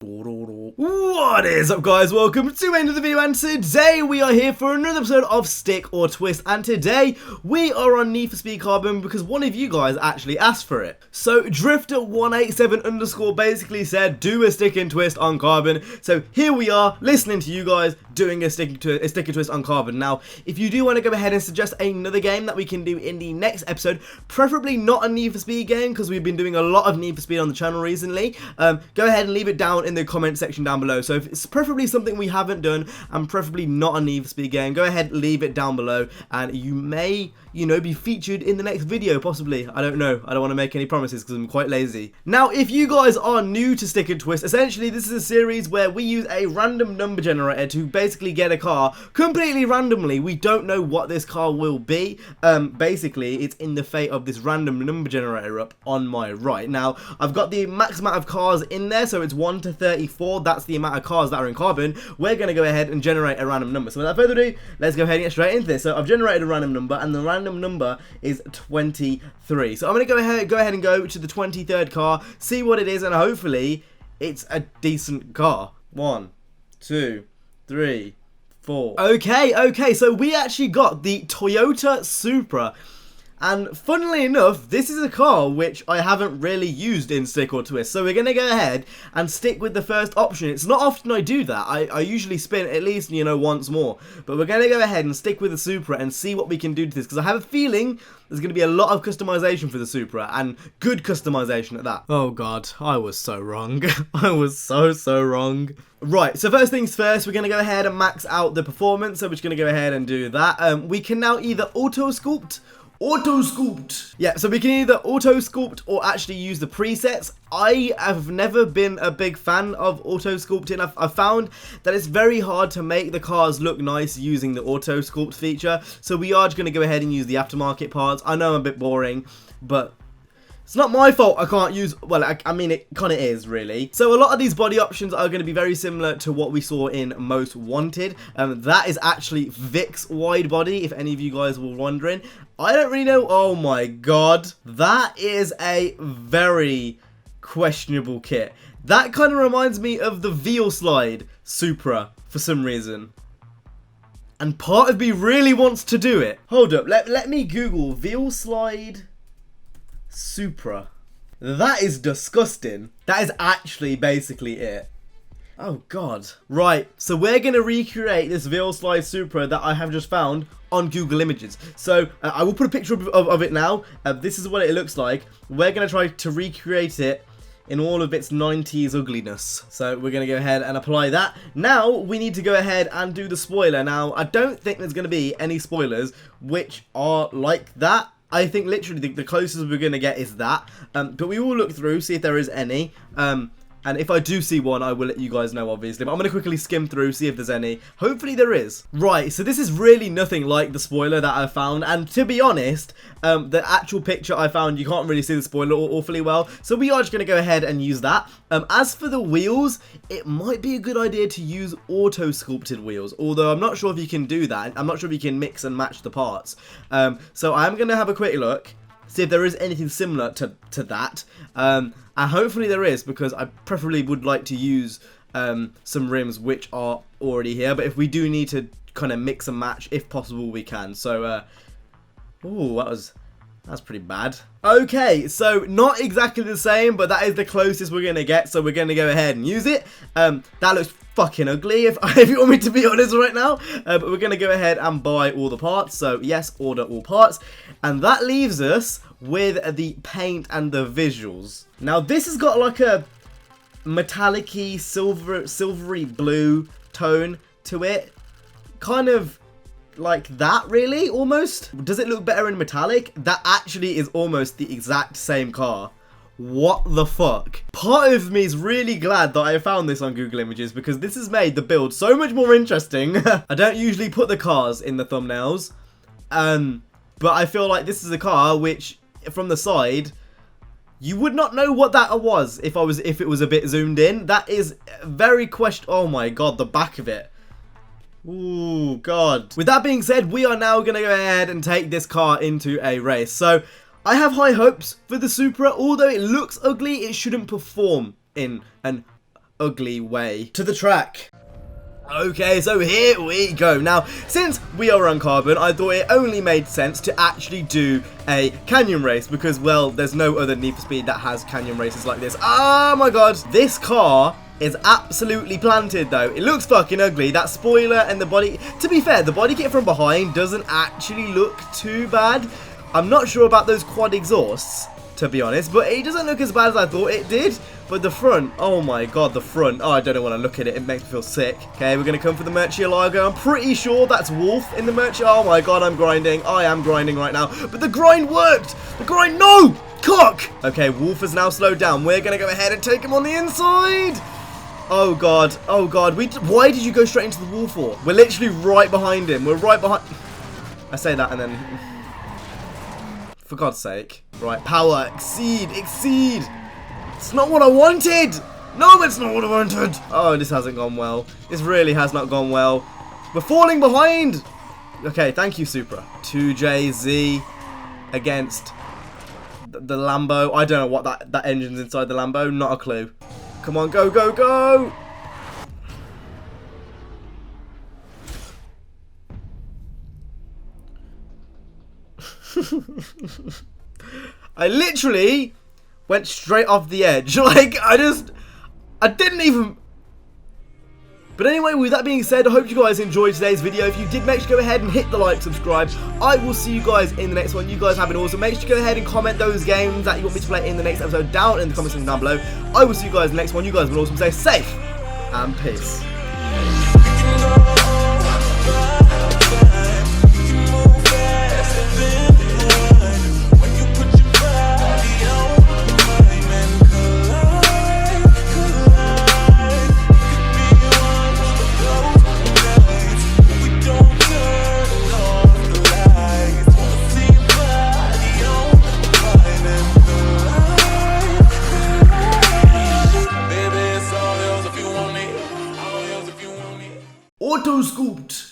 What is up, guys? Welcome to the end of the video, and today we are here for another episode of Stick or Twist, and today we are on Need for Speed Carbon because one of you guys actually asked for it. So Drifter187_ basically said do a stick and twist on Carbon, so here we are listening to you guys doing a stick and twist on Carbon. Now if you do want to go ahead and suggest another game that we can do in the next episode, preferably not a Need for Speed game because we've been doing a lot of Need for Speed on the channel recently, go ahead and leave it down in the comment section down below. So if it's preferably something we haven't done and preferably not a Need for Speed game, go ahead, leave it down below, and you may, you know, be featured in the next video, possibly. I don't know. I don't want to make any promises because I'm quite lazy. Now, if you guys are new to Stick and Twist, essentially this is a series where we use a random number generator to basically get a car completely randomly. We don't know what this car will be. Basically, it's in the fate of this random number generator up on my right. Now, I've got the max amount of cars in there, so it's 1 to 34. That's the amount of cars that are in Carbon. We're going to go ahead and generate a random number. So without further ado, let's go ahead and get straight into this. So I've generated a random number, and the random number is 23. So I'm going to go ahead and go to the 23rd car, see what it is, and hopefully it's a decent car. 1, 2, 3, 4. Okay, so we actually got the Toyota Supra. And funnily enough, this is a car which I haven't really used in Stick or Twist. So we're going to go ahead and stick with the first option. It's not often I do that. I usually spin at least, you know, once more. But we're going to go ahead and stick with the Supra and see what we can do to this. Because I have a feeling there's going to be a lot of customization for the Supra. And good customization at that. Oh god, I was so wrong. I was so wrong. Right, so first things first, we're going to go ahead and max out the performance. So we're just going to go ahead and do that. We can now either auto-sculpt. Yeah, so we can either auto-sculpt or actually use the presets. I have never been a big fan of auto-sculpting. I've found that it's very hard to make the cars look nice using the auto-sculpt feature. So we are just going to go ahead and use the aftermarket parts. I know I'm a bit boring, but it's not my fault I can't use, well, I mean, it kind of is, really. So a lot of these body options are going to be very similar to what we saw in Most Wanted. That is actually Vic's wide body, if any of you guys were wondering. I don't really know. Oh my god. That is a very questionable kit. That kind of reminds me of the VEILSIDE Supra for some reason. And part of me really wants to do it. Hold up, let me Google VEILSIDE Supra. That is disgusting. That is actually basically it. Oh god. Right, so we're going to recreate this VEILSIDE Supra that I have just found on Google Images. So I will put a picture of it now. This is what it looks like. We're going to try to recreate it in all of its 90s ugliness. So we're going to go ahead and apply that. Now we need to go ahead and do the spoiler. Now I don't think there's going to be any spoilers which are like that. I think literally the closest we're going to get is that. But we will look through, see if there is any. And if I do see one, I will let you guys know, obviously. But I'm going to quickly skim through, see if there's any. Hopefully there is. Right, so this is really nothing like the spoiler that I found. And to be honest, the actual picture I found, you can't really see the spoiler awfully well. So we are just going to go ahead and use that. As for the wheels, it might be a good idea to use auto-sculpted wheels. Although I'm not sure if you can do that. I'm not sure if you can mix and match the parts. So I'm going to have a quick look. See if there is anything similar to that. And hopefully there is, because I preferably would like to use some rims which are already here. But if we do need to kind of mix and match, if possible, we can. So, ooh, that's pretty bad. Okay, so not exactly the same, but that is the closest we're going to get. So we're going to go ahead and use it. That looks fucking ugly, if you want me to be honest right now. But we're going to go ahead and buy all the parts. So yes, order all parts. And that leaves us with the paint and the visuals. Now this has got like a metallic-y, silvery blue tone to it. Kind of like that, really, almost. Does it look better in metallic? That actually is almost the exact same car. What the fuck? Part of me is really glad that I found this on Google Images because this has made the build so much more interesting. I don't usually put the cars in the thumbnails, but I feel like this is a car which, from the side, you would not know what that was if it was a bit zoomed in. That is very oh my god, the back of it. Ooh, god. With that being said, we are now going to go ahead and take this car into a race. So I have high hopes for the Supra. Although it looks ugly, it shouldn't perform in an ugly way to the track. Okay, so here we go. Now, since we are on carbon, I thought it only made sense to actually do a canyon race because, well, there's no other Need for Speed that has canyon races like this. Oh my god, this car is absolutely planted though. It looks fucking ugly. That spoiler and the body, to be fair, the body kit from behind doesn't actually look too bad. I'm not sure about those quad exhausts, to be honest, but it doesn't look as bad as I thought it did. But the front, oh my god, the front. Oh, I don't know when I look at it. It makes me feel sick. Okay, we're going to come for the Murcielago. I'm pretty sure that's Wolf in the Murci. Oh my god, I'm grinding. I am grinding right now. But the grind worked. The grind, no! Cock! Okay, Wolf has now slowed down. We're going to go ahead and take him on the inside. Oh god, oh god. Why did you go straight into the wall for? We're literally right behind him. We're right behind. I say that and then... For God's sake. Right, power, exceed, exceed. It's not what I wanted! No, it's not what I wanted! Oh, this hasn't gone well. This really has not gone well. We're falling behind! Okay, thank you, Supra. 2JZ against the Lambo. I don't know what that engine's inside the Lambo. Not a clue. Come on, go, go, go! I literally went straight off the edge. Like, I didn't even... But anyway, with that being said, I hope you guys enjoyed today's video. If you did, make sure to go ahead and hit the like, subscribe. I will see you guys in the next one. You guys have been awesome. Make sure to go ahead and comment those games that you want me to play in the next episode down in the comment section down below. I will see you guys in the next one. You guys have been awesome. Stay safe and peace. Auto scooped.